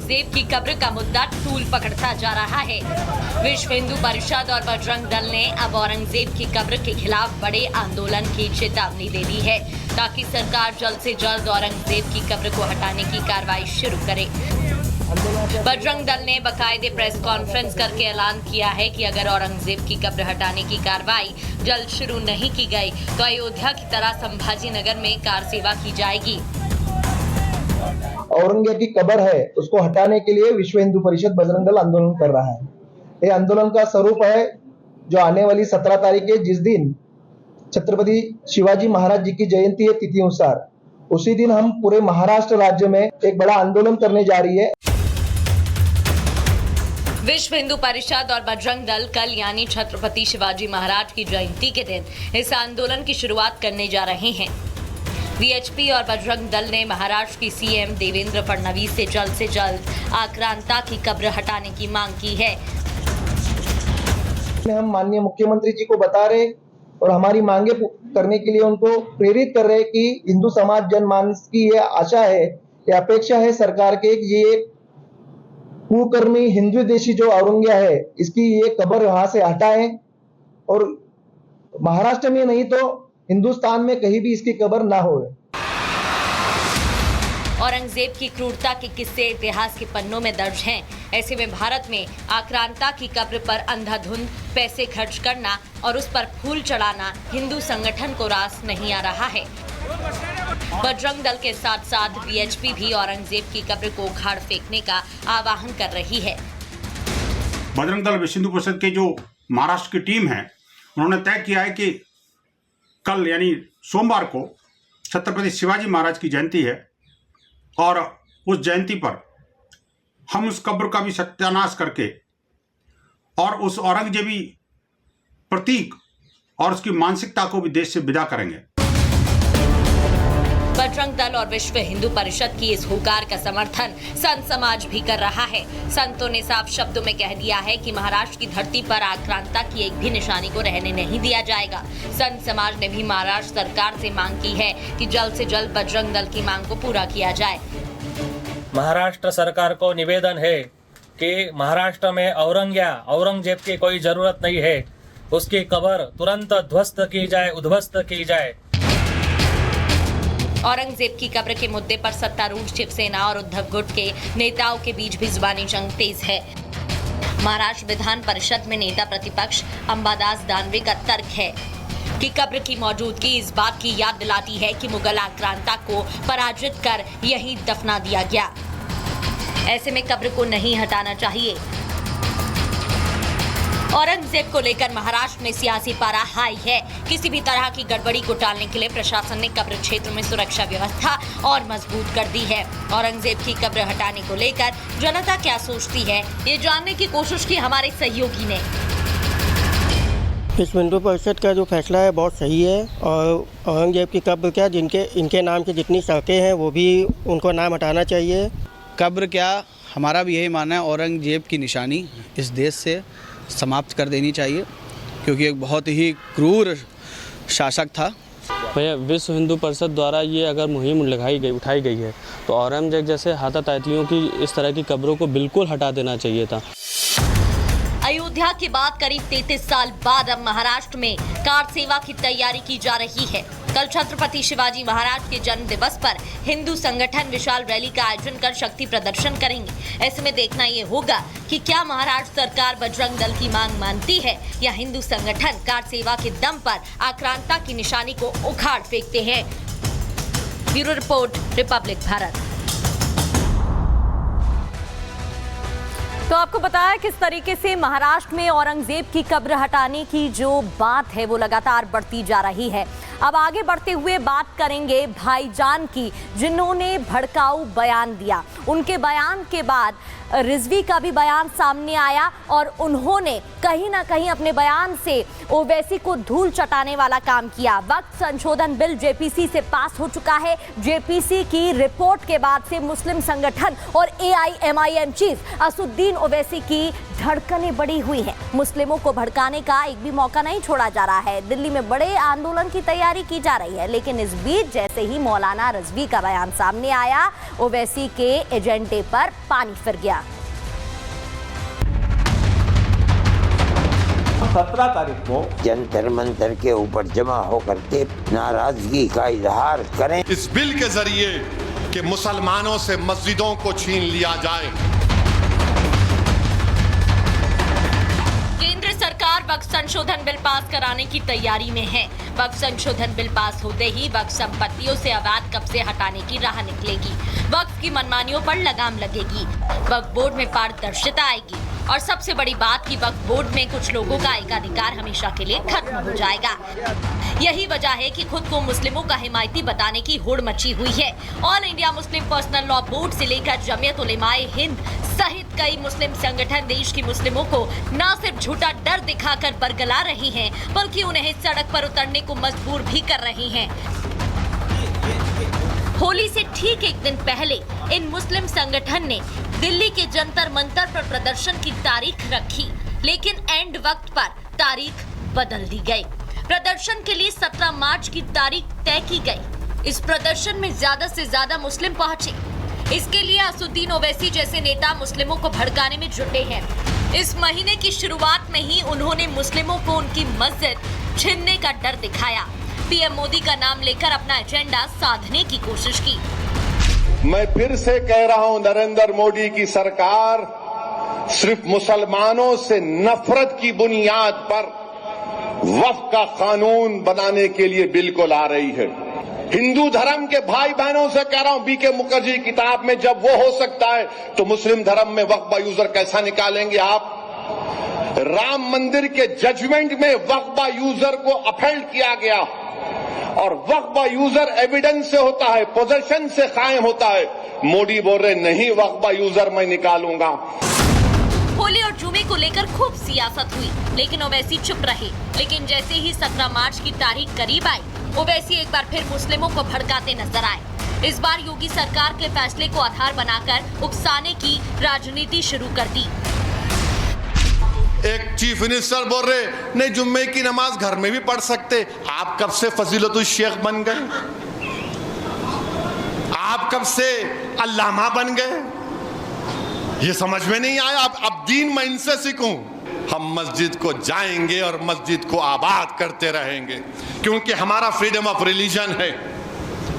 औरंगजेब की कब्र का मुद्दा टूल पकड़ता जा रहा है। विश्व हिंदू परिषद और बजरंग दल ने अब औरंगजेब की कब्र के खिलाफ बड़े आंदोलन की चेतावनी दे दी है, ताकि सरकार जल्द से जल्द औरंगजेब की कब्र को हटाने की कार्रवाई शुरू करे। बजरंग दल ने बाकायदे प्रेस कॉन्फ्रेंस करके ऐलान किया है कि अगर औरंगजेब की कब्र हटाने की कार्रवाई जल्द शुरू नहीं की गई तो अयोध्या की तरह संभाजी नगर में कार सेवा की जाएगी। औरंगजेब की कब्र है उसको हटाने के लिए विश्व हिंदू परिषद बजरंग दल आंदोलन कर रहा है। ये आंदोलन का स्वरूप है जो आने वाली 17 तारीख है, जिस दिन छत्रपति शिवाजी महाराज जी की जयंती है तिथि अनुसार, उसी दिन हम पूरे महाराष्ट्र राज्य में एक बड़ा आंदोलन करने जा रही है। विश्व हिंदू परिषद और बजरंग दल कल यानी छत्रपति शिवाजी महाराज की जयंती के दिन इस आंदोलन की शुरुआत करने जा रहे हैं। वीएचपी और बजरंग दल ने महाराष्ट्र की सीएम देवेंद्र फडणवीस से जल्द आक्रांता की कब्र हटाने की मांग की है। हम माननीय मुख्यमंत्री जी को बता रहे और हमारी मांगे करने के लिए उनको प्रेरित कर रहे कि हिंदू समाज जनमानस की ये आशा है, ये अपेक्षा है सरकार के, ये कुकर्मी हिंदू देशी जो औरंगजेब है इसकी ये कब्र वहां से हटाएं और महाराष्ट्र में नहीं तो हिंदुस्तान में कहीं भी इसकी कब्र ना हो। औरंगजेब की क्रूरता के किस्से इतिहास के पन्नों में दर्ज हैं। ऐसे में भारत में आक्रांता की कब्र पर अंधाधुंध पैसे खर्च करना और उस पर फूल चढ़ाना हिंदू संगठन को रास नहीं आ रहा है। बजरंग दल के साथ साथ वीएचपी भी औरंगजेब की कब्र को उखाड़ फेंकने का आह्वान कर रही है। बजरंग दल विश्व हिंदू परिषद के जो महाराष्ट्र की टीम है, उन्होंने तय किया है कि कल यानी सोमवार को छत्रपति शिवाजी महाराज की जयंती है और उस जयंती पर हम उस कब्र का भी सत्यानाश करके और उस औरंगजेबी प्रतीक और उसकी मानसिकता को भी देश से विदा करेंगे। बजरंग दल और विश्व हिंदू परिषद की इस हुंकार का समर्थन संत समाज भी कर रहा है। संतों ने साफ शब्दों में कह दिया है कि महाराष्ट्र की धरती पर आक्रांता की एक भी निशानी को रहने नहीं दिया जाएगा। संत समाज ने भी महाराष्ट्र सरकार से मांग की है कि जल्द से जल्द बजरंग दल की मांग को पूरा किया जाए। महाराष्ट्र सरकार को निवेदन है कि महाराष्ट्र में औरंगजेब की कोई जरूरत नहीं है, उसकी कब्र तुरंत ध्वस्त की जाए, उद्ध्वस्त की जाए। औरंगजेब की कब्र के मुद्दे पर सत्तारूढ़ शिवसेना और उद्धव गुट के नेताओं के बीच भी जुबानी जंग तेज है। महाराष्ट्र विधान परिषद में नेता प्रतिपक्ष अंबादास दानवे का तर्क है कि कब्र की मौजूदगी इस बात की याद दिलाती है कि मुगल आक्रांता को पराजित कर यहीं दफना दिया गया। ऐसे में कब्र को नहीं हटाना चाहिए। औरंगजेब को लेकर महाराष्ट्र में सियासी पारा हाई है। किसी भी तरह की गड़बड़ी को टालने के लिए प्रशासन ने कब्र क्षेत्र में सुरक्षा व्यवस्था और मजबूत कर दी है। औरंगजेब की कब्र हटाने को लेकर जनता क्या सोचती है, ये जानने की कोशिश की हमारे सहयोगी ने। विश्व हिंदू परिषद का जो फैसला है बहुत सही है और औरंगजेब की कब्र क्या इनके नाम की जितनी सड़कें हैं वो भी उनको नाम हटाना चाहिए। कब्र क्या, हमारा भी यही मानना है, औरंगजेब की निशानी इस देश से समाप्त कर देनी चाहिए क्योंकि एक बहुत ही क्रूर शासक था। भैया विश्व हिंदू परिषद द्वारा ये अगर मुहिम उठाई गई है तो औरंगजेब जैसे हाथापाइयों की इस तरह की कब्रों को बिल्कुल हटा देना चाहिए था। अयोध्या के बाद करीब 33 साल बाद अब महाराष्ट्र में कार सेवा की तैयारी की जा रही है। कल छत्रपति शिवाजी महाराज के जन्म दिवस पर हिंदू संगठन विशाल रैली का आयोजन कर शक्ति प्रदर्शन करेंगे। ऐसे में देखना ये होगा कि क्या महाराष्ट्र सरकार बजरंग दल की मांग मानती है या हिंदू संगठन कार सेवा के दम पर आक्रांता की निशानी को उखाड़ फेंकते हैं। Bureau report, Republic Bharat. तो आपको बताया किस तरीके से महाराष्ट्र में औरंगजेब की कब्र हटाने की जो बात है वो लगातार बढ़ती जा रही है। अब आगे बढ़ते हुए बात करेंगे भाईजान की, जिन्होंने भड़काऊ बयान दिया। उनके बयान के बाद रिजवी का भी बयान सामने आया और उन्होंने कहीं ना कहीं अपने बयान से ओवैसी को धूल चटाने वाला काम किया। वक्त संशोधन बिल जेपीसी से पास हो चुका है। जेपीसी की रिपोर्ट के बाद से मुस्लिम संगठन और एआईएमआईएम चीफ असदुद्दीन ओवैसी की धड़कनें बढ़ी हुई हैं। मुस्लिमों को भड़काने का एक भी मौका नहीं छोड़ा जा रहा है। दिल्ली में बड़े आंदोलन की तैयारी की जा रही है, लेकिन इस बीच जैसे ही मौलाना रिजवी का बयान सामने आया, ओवैसी के एजेंडे पर पानी फिर गया। 17 तारीख को जंतर मंतर के ऊपर जमा होकर के नाराजगी का इजहार करें। इस बिल के जरिए कि मुसलमानों से मस्जिदों को छीन लिया जाए। केंद्र सरकार वक्फ संशोधन बिल पास कराने की तैयारी में है। वक्फ संशोधन बिल पास होते ही वक्फ संपत्तियों से अवैध कब्जे हटाने की राह निकलेगी। वक्फ की मनमानियों पर लगाम लगेगी। वक्फ बोर्ड में पारदर्शिता आएगी और सबसे बड़ी बात कि वक्फ बोर्ड में कुछ लोगों का एकाधिकार हमेशा के लिए खत्म हो जाएगा। यही वजह है कि खुद को मुस्लिमों का हिमायती बताने की होड़ मची हुई है। All India Muslim personal law board से लेकर जमीयत उलेमाए हिंद सहित कई मुस्लिम संगठन देश की मुस्लिमों को न सिर्फ झूठा डर दिखाकर बरगला रही हैं, बल्कि उन्हें सड़क पर उतरने को मजबूर भी कर रही हैं। होली से ठीक एक दिन पहले इन मुस्लिम संगठन ने दिल्ली के जंतर मंतर पर प्रदर्शन की तारीख रखी, लेकिन एंड वक्त पर तारीख बदल दी गई। प्रदर्शन के लिए 17 मार्च की तारीख तय की गई। इस प्रदर्शन में ज्यादा से ज्यादा मुस्लिम पहुंचे। इसके लिए असदुद्दीन ओवैसी जैसे नेता मुस्लिमों को भड़काने में जुटे हैं। इस महीने की शुरुआत में ही उन्होंने मुस्लिमों को उनकी मस्जिद छीनने का डर दिखाया। पीएम मोदी का नाम लेकर अपना एजेंडा साधने की कोशिश की। मैं फिर से कह रहा हूं, नरेंद्र मोदी की सरकार सिर्फ मुसलमानों से नफरत की बुनियाद पर वक्फ का कानून बनाने के लिए बिल्कुल आ रही है। हिंदू धर्म के भाई बहनों से कह रहा हूं, बीके मुखर्जी किताब में जब वो हो सकता है तो मुस्लिम धर्म में वक्फ बा यूजर कैसा निकालेंगे आप? राम मंदिर के जजमेंट में वक्फ बा यूजर को अपहेल्ड किया गया और वक्फ बा यूजर एविडेंस से होता है, पोजेशन से कायम होता है। मोदी बोल रहे नहीं, वक्फ बा यूजर मैं निकालूंगा। होली और जुमे को लेकर खूब सियासत हुई, लेकिन ओवैसी चुप रहे। लेकिन जैसे ही 17 मार्च की तारीख करीब आई, ओवैसी एक बार फिर मुस्लिमों को भड़काते नजर आए। इस बार योगी सरकार के फैसले को आधार बनाकर उकसाने की राजनीति शुरू कर दी। एक चीफ मिनिस्टर बोल रहे नहीं, जुम्मे की नमाज घर में भी पढ़ सकते। आप कब से फजीलतुल शेख बन गए? आप कब से अल्लामा बन गए? ये समझ में नहीं आया। अब दीन मैं इनसे सीखूं। हम मस्जिद को जाएंगे और मस्जिद को आबाद करते रहेंगे, क्योंकि हमारा फ्रीडम ऑफ रिलीजन है।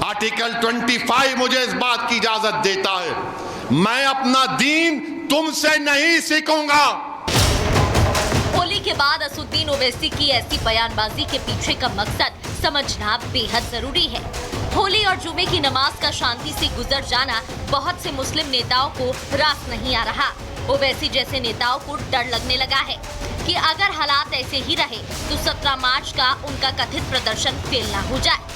आर्टिकल 25 मुझे इस बात की इजाजत देता है। मैं अपना दीन तुमसे नहीं सीखूंगा। होली के बाद असदुद्दीन ओवैसी की ऐसी बयानबाजी के पीछे का मकसद समझना बेहद जरूरी है। होली और जुमे की नमाज का शांति से गुजर जाना बहुत से मुस्लिम नेताओं को रास नहीं आ रहा। ओवैसी जैसे नेताओं को डर लगने लगा है कि अगर हालात ऐसे ही रहे तो 17 मार्च का उनका कथित प्रदर्शन फेल ना हो जाए।